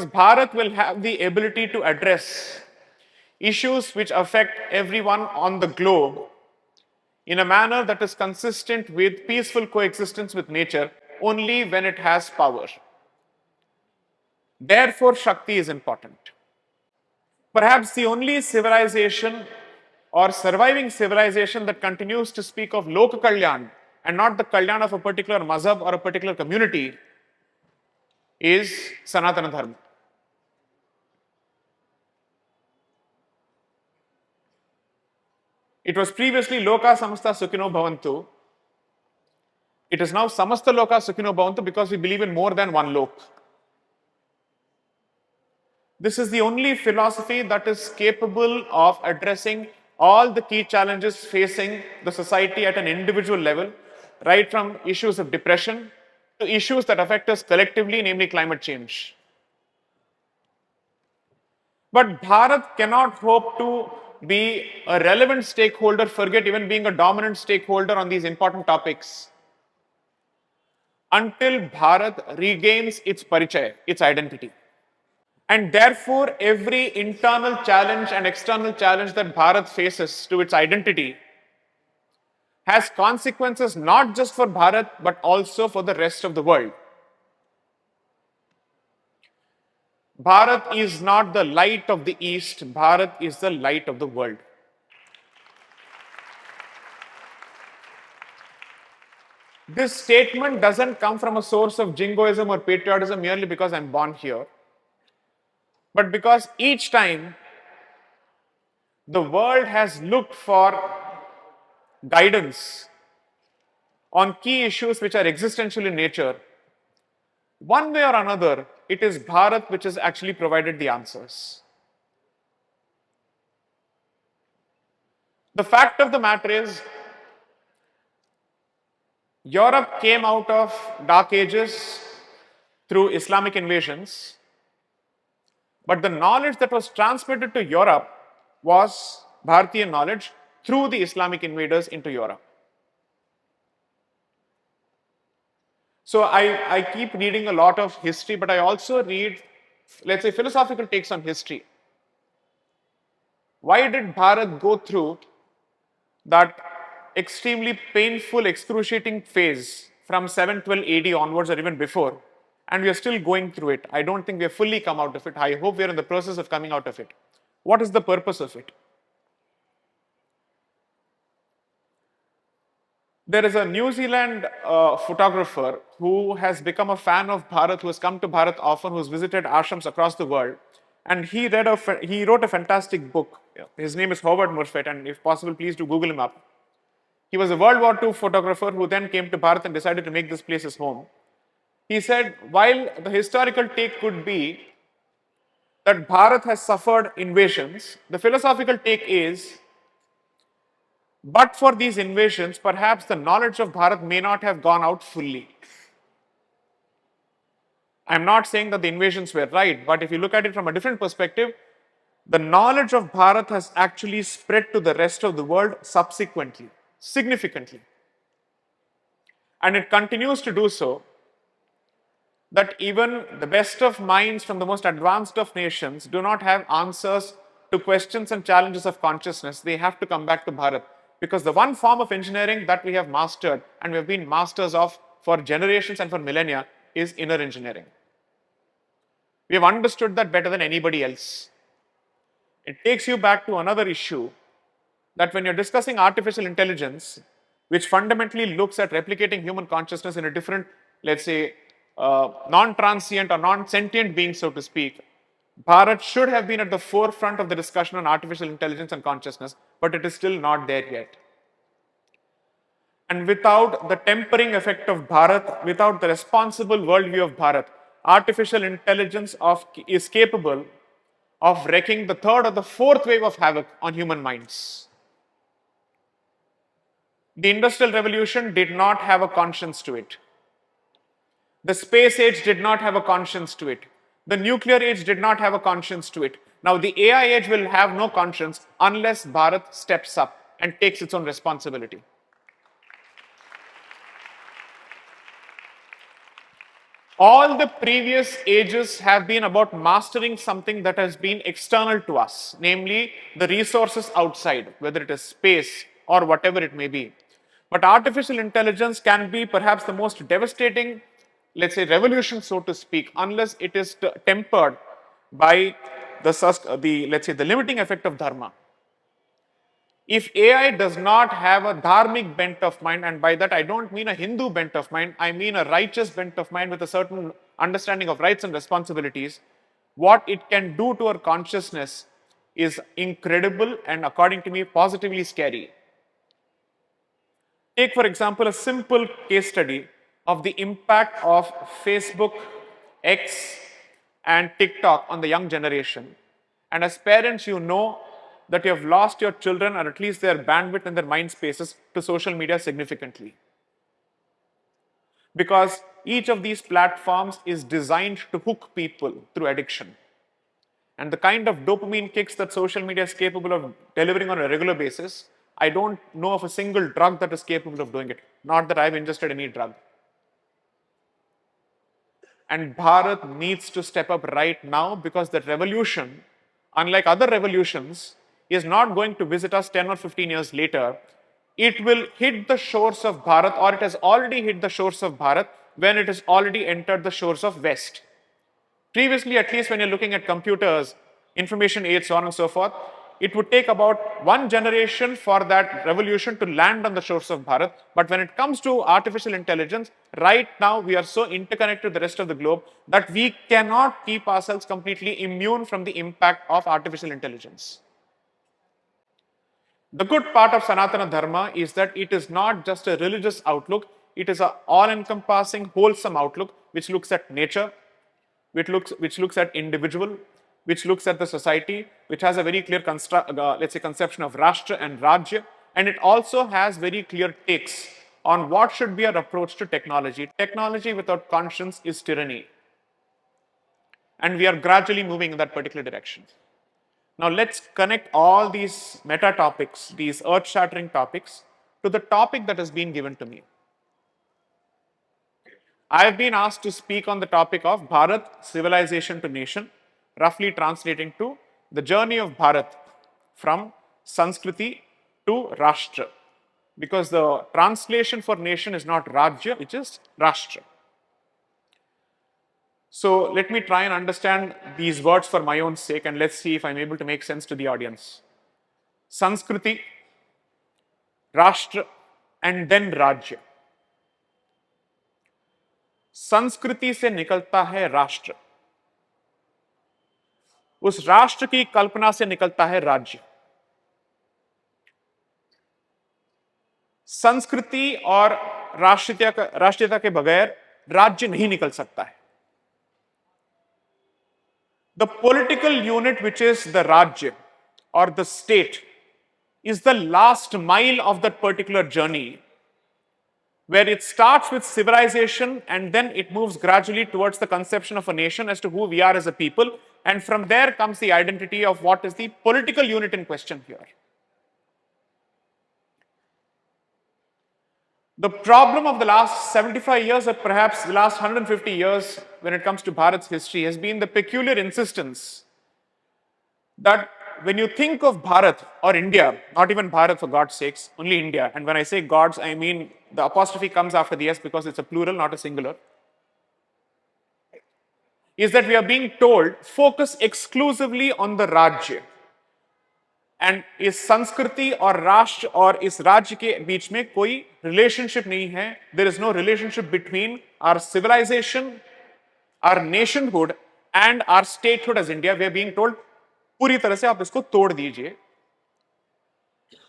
Bharat will have the ability to address issues which affect everyone on the globe in a manner that is consistent with peaceful coexistence with nature only when it has power. Therefore, Shakti is important. Perhaps the only civilization or surviving civilization that continues to speak of Loka Kalyan and not the Kalyan of a particular mazhab or a particular community is Sanatana Dharma. It was previously Loka Samasta Sukhino Bhavantu. It is now Samasta Loka Sukhino Bhavantu because we believe in more than one lok. This is the only philosophy that is capable of addressing all the key challenges facing the society at an individual level, right from issues of depression to issues that affect us collectively, namely climate change. But Bharat cannot hope to be a relevant stakeholder, forget even being a dominant stakeholder on these important topics, until Bharat regains its parichaya, its identity. And therefore, every internal challenge and external challenge that Bharat faces to its identity has consequences not just for Bharat, but also for the rest of the world. Bharat is not the light of the East, Bharat is the light of the world. This statement doesn't come from a source of jingoism or patriotism merely because I'm born here, but because each time the world has looked for guidance on key issues which are existential in nature, one way or another, it is Bharat which has actually provided the answers. The fact of the matter is, Europe came out of dark ages through Islamic invasions, but the knowledge that was transmitted to Europe was Bharatiya knowledge through the Islamic invaders into Europe. So I keep reading a lot of history, but I also read, let's say, philosophical takes on history. Why did Bharat go through that extremely painful, excruciating phase from 712 AD onwards or even before, and we are still going through it? I don't think we have fully come out of it. I hope we are in the process of coming out of it. What is the purpose of it? There is a New Zealand photographer who has become a fan of Bharat, who has come to Bharat often, who has visited ashrams across the world, and he wrote a fantastic book. His name is Howard Murfett, and if possible, please do Google him up. He was a World War II photographer who then came to Bharat and decided to make this place his home. He said, while the historical take could be that Bharat has suffered invasions, the philosophical take is, but for these invasions, perhaps the knowledge of Bharat may not have gone out fully. I'm not saying that the invasions were right, but if you look at it from a different perspective, the knowledge of Bharat has actually spread to the rest of the world subsequently, significantly. And it continues to do so, that even the best of minds from the most advanced of nations do not have answers to questions and challenges of consciousness. They have to come back to Bharat. Because the one form of engineering that we have mastered and we have been masters of for generations and for millennia is inner engineering. We have understood that better than anybody else. It takes you back to another issue, that when you're discussing artificial intelligence, which fundamentally looks at replicating human consciousness in a different, let's say, non-transient or non-sentient being, so to speak, Bharat should have been at the forefront of the discussion on artificial intelligence and consciousness, but it is still not there yet. And without the tempering effect of Bharat, without the responsible worldview of Bharat, artificial intelligence is capable of wreaking the third or the fourth wave of havoc on human minds. The Industrial Revolution did not have a conscience to it. The space age did not have a conscience to it. The nuclear age did not have a conscience to it. Now the AI age will have no conscience unless Bharat steps up and takes its own responsibility. All the previous ages have been about mastering something that has been external to us, namely the resources outside, whether it is space or whatever it may be. But artificial intelligence can be perhaps the most devastating, let's say, revolution, so to speak, unless it is tempered by let's say, the limiting effect of dharma. If AI does not have a dharmic bent of mind, and by that I don't mean a Hindu bent of mind, I mean a righteous bent of mind with a certain understanding of rights and responsibilities, what it can do to our consciousness is incredible and, according to me, positively scary. Take, for example, a simple case study of the impact of Facebook, X, and TikTok on the young generation. And as parents, you know that you have lost your children, or at least their bandwidth and their mind spaces, to social media significantly. Because each of these platforms is designed to hook people through addiction. And the kind of dopamine kicks that social media is capable of delivering on a regular basis, I don't know of a single drug that is capable of doing it. Not that I've ingested any drug. And Bharat needs to step up right now, because that revolution, unlike other revolutions, is not going to visit us 10 or 15 years later. It will hit the shores of Bharat, or it has already hit the shores of Bharat when it has already entered the shores of West. Previously, at least when you're looking at computers, information aids, so on and so forth, it would take about one generation for that revolution to land on the shores of Bharat. But when it comes to artificial intelligence, right now we are so interconnected with the rest of the globe that we cannot keep ourselves completely immune from the impact of artificial intelligence. The good part of Sanatana Dharma is that it is not just a religious outlook, it is an all-encompassing, wholesome outlook which looks at nature, which looks at individual, which looks at the society, which has a very clear let's say, conception of Rashtra and Rajya, and it also has very clear takes on what should be our approach to technology. Technology without conscience is tyranny, and we are gradually moving in that particular direction. Now let's connect all these meta topics, these earth-shattering topics, to the topic that has been given to me. I have been asked to speak on the topic of Bharat, civilization to nation, roughly translating to the journey of Bharat from Sanskriti to Rashtra, because the translation for nation is not Rajya, it is Rashtra. So let me try and understand these words for my own sake, and let's see if I'm able to make sense to the audience. Sanskriti, Rashtra, and then Rajya. संस्कृति से निकलता है राष्ट्र, उस राष्ट्र की कल्पना से निकलता है राज्य. संस्कृति और राष्ट्रीयता के बगैर राज्य नहीं निकल सकता है. The political unit, which is the Rajya or the state, is the last mile of that particular journey, where it starts with civilization and then it moves gradually towards the conception of a nation as to who we are as a people, and from there comes the identity of what is the political unit in question here. The problem of the last 75 years, or perhaps the last 150 years, when it comes to Bharat's history, has been the peculiar insistence that when you think of Bharat or India, not even Bharat for God's sakes, only India, and when I say gods, I mean the apostrophe comes after the S because it's a plural, not a singular, is that we are being told focus exclusively on the Rajya. And इस संस्कृति और राष्ट्र और इस राज्य के बीच में कोई रिलेशनशिप नहीं है. There is no relationship between our civilisation, our nationhood and our statehood as India. We are being told पूरी तरह से आप इसको तोड़ दीजिए,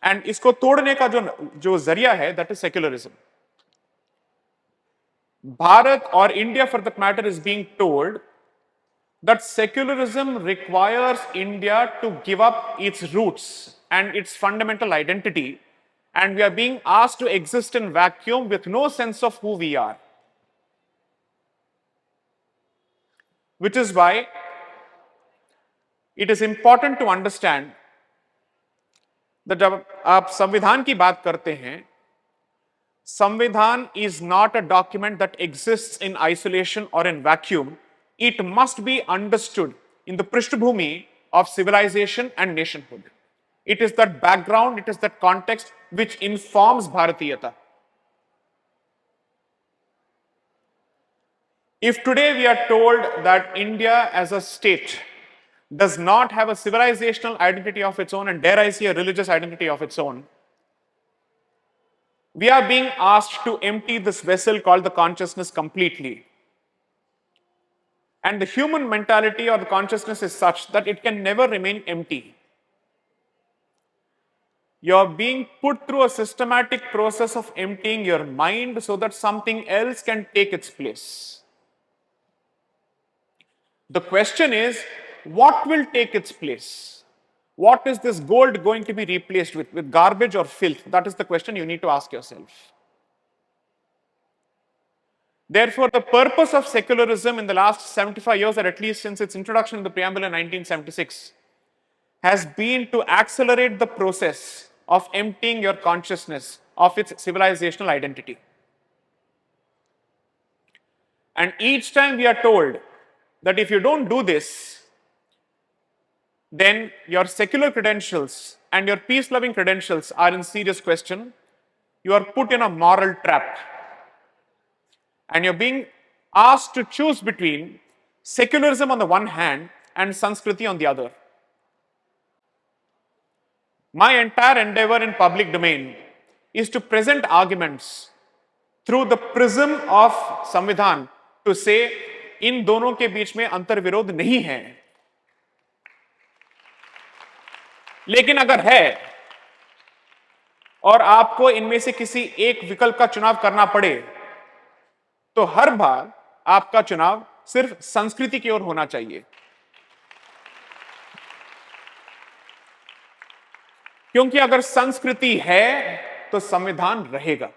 एंड इसको तोड़ने का जो जरिया है दैट इज सेक्युलरिज्म. भारत और India for that matter is being told that secularism requires India to give up its roots and its fundamental identity, and we are being asked to exist in vacuum with no sense of who we are. Which is why it is important to understand that जब आप संविधान की बात करते हैं Samvidhan is not a document that exists in isolation or in vacuum. It must be understood in the Prishthbhumi of civilization and nationhood. It is that background, it is that context which informs Bharatiyata. If today we are told that India as a state does not have a civilizational identity of its own, and dare I say a religious identity of its own, we are being asked to empty this vessel called the consciousness completely. And the human mentality or the consciousness is such that it can never remain empty. You're being put through a systematic process of emptying your mind so that something else can take its place. The question is, what will take its place? What is this gold going to be replaced with garbage or filth? That is the question you need to ask yourself. Therefore, the purpose of secularism in the last 75 years, or at least since its introduction in the preamble in 1976, has been to accelerate the process of emptying your consciousness of its civilizational identity. And each time we are told that if you don't do this, then your secular credentials and your peace-loving credentials are in serious question. You are put in a moral trap. And you're being asked to choose between secularism on the one hand and Sanskriti on the other. My entire endeavor in public domain is to present arguments through the prism of Samvidhan to say, इन दोनों के बीच में अंतर विरोध नहीं है. लेकिन अगर है और आपको इनमें से किसी एक विकल्प का चुनाव करना पड़े, तो हर बार आपका चुनाव सिर्फ संस्कृति की ओर होना चाहिए. क्योंकि अगर संस्कृति है तो संविधान रहेगा.